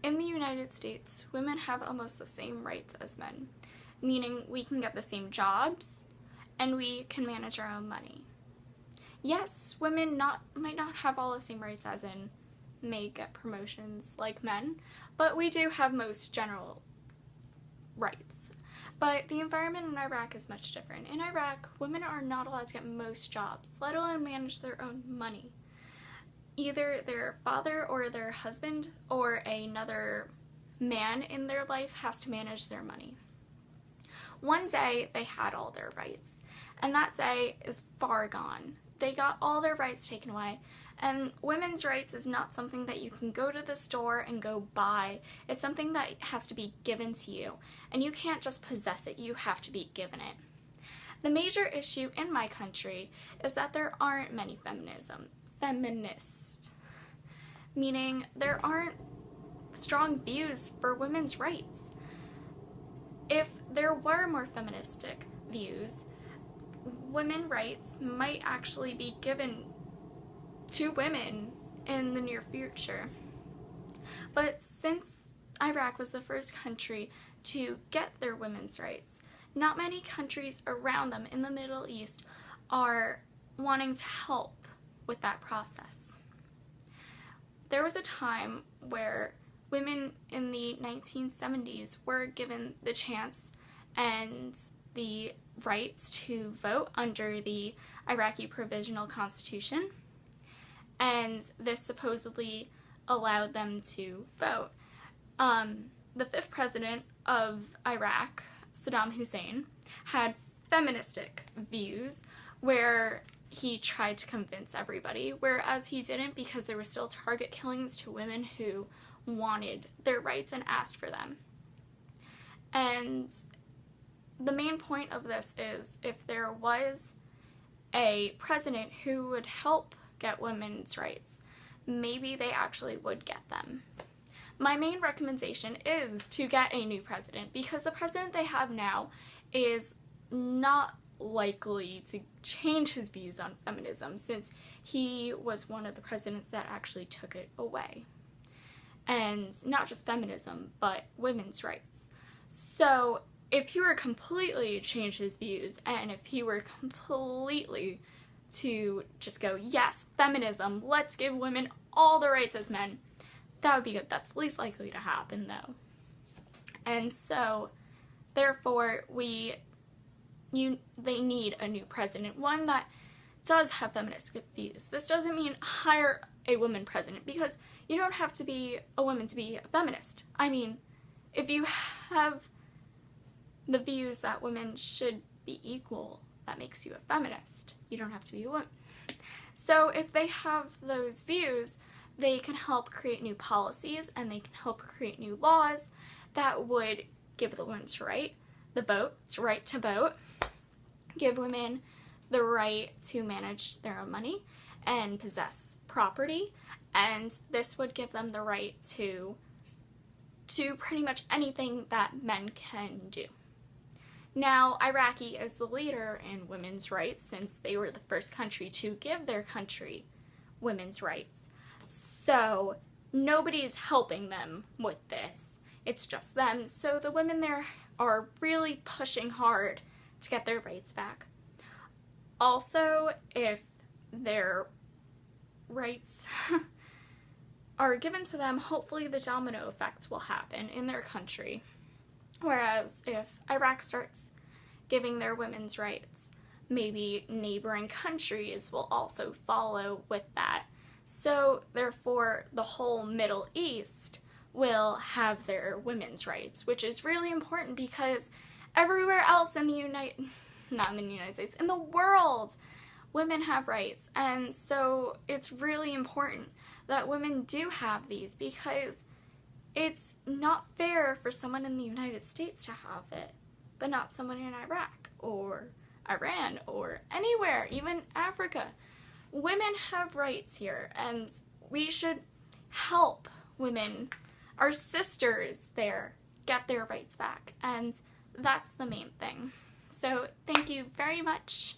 in the United States, women have almost the same rights as men, meaning we can get the same jobs and we can manage our own money. Yes, women might not have all the same rights as in may get promotions like men, but we do have most general rights. But the environment in Iraq is much different. In Iraq, women are not allowed to get most jobs, let alone manage their own money. Either their father or their husband or another man in their life has to manage their money. One day, they had all their rights, and that day is far gone. They got all their rights taken away, and women's rights is not something that you can go to the store and go buy. It's something that has to be given to you, and you can't just possess it, you have to be given it. The major issue in my country is that there aren't many feminists, meaning there aren't strong views for women's rights. If there were more feministic views, women's rights might actually be given to women in the near future. But since Iraq was the first country to get their women's rights, not many countries around them in the Middle East are wanting to help with that process. There was a time where women in the 1970s were given the chance and the rights to vote under the Iraqi Provisional Constitution, and this supposedly allowed them to vote. The fifth president of Iraq, Saddam Hussein, had feministic views where he tried to convince everybody, whereas he didn't, because there were still target killings to women who wanted their rights and asked for them. And the main point of this is, if there was a president who would help get women's rights, maybe they actually would get them. My main recommendation is to get a new president, because the president they have now is not likely to change his views on feminism, since he was one of the presidents that actually took it away. And not just feminism, but women's rights. So if he were completely to change his views, and if he were completely to just go, yes, feminism, let's give women all the rights as men, that would be good. That's least likely to happen, though. And so, therefore, they need a new president, one that does have feminist views. This doesn't mean hire a woman president, because you don't have to be a woman to be a feminist. I mean, if you have the views that women should be equal, that makes you a feminist. You don't have to be a woman. So if they have those views, they can help create new policies, and they can help create new laws that would give the women the right to vote, give women the right to manage their own money and possess property, and this would give them the right to pretty much anything that men can do. Now, Iraqi is the leader in women's rights, since they were the first country to give their country women's rights. So nobody's helping them with this. It's just them. So the women there are really pushing hard to get their rights back. Also, if their rights are given to them, hopefully the domino effect will happen in their country. Whereas if Iraq starts giving their women's rights, maybe neighboring countries will also follow with that. So therefore, the whole Middle East will have their women's rights, which is really important, because everywhere else in not in the United States, in the world, women have rights. And so it's really important that women do have these, because it's not fair for someone in the United States to have it, but not someone in Iraq or Iran or anywhere, even Africa. Women have rights here, and we should help women, our sisters there, get their rights back, and that's the main thing. So thank you very much.